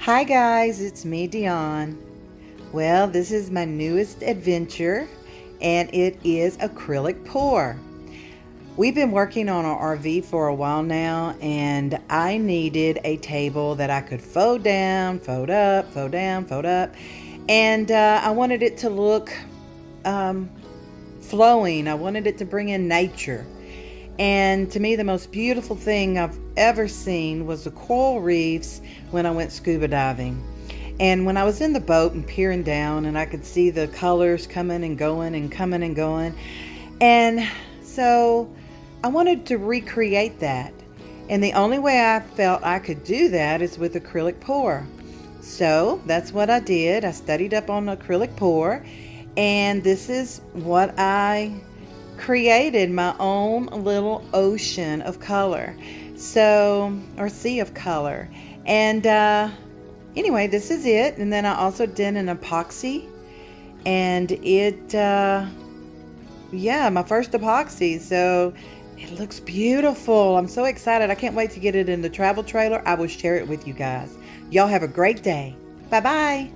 Hi guys, it's me, Dion. Well, this is my newest adventure, and it is acrylic pour. We've been working on our RV for a while now, and I needed a table that I could fold down, fold up, fold down, fold up, and I wanted it to look flowing. I wanted it to bring in nature. And to me, the most beautiful thing I've ever seen was the coral reefs when I went scuba diving. And when I was in the boat and peering down, and I could see the colors coming and going and coming and going. And so I wanted to recreate that. And the only way I felt I could do that is with acrylic pour. So that's what I did. I studied up on acrylic pour, and this is what I created, my own little ocean of color, or sea of color. And anyway, this is it. And then I also did an epoxy, and my first epoxy, so it looks beautiful. I'm so excited. I can't wait to get it in the travel trailer. I will share it with you guys. Y'all have a great day. Bye bye.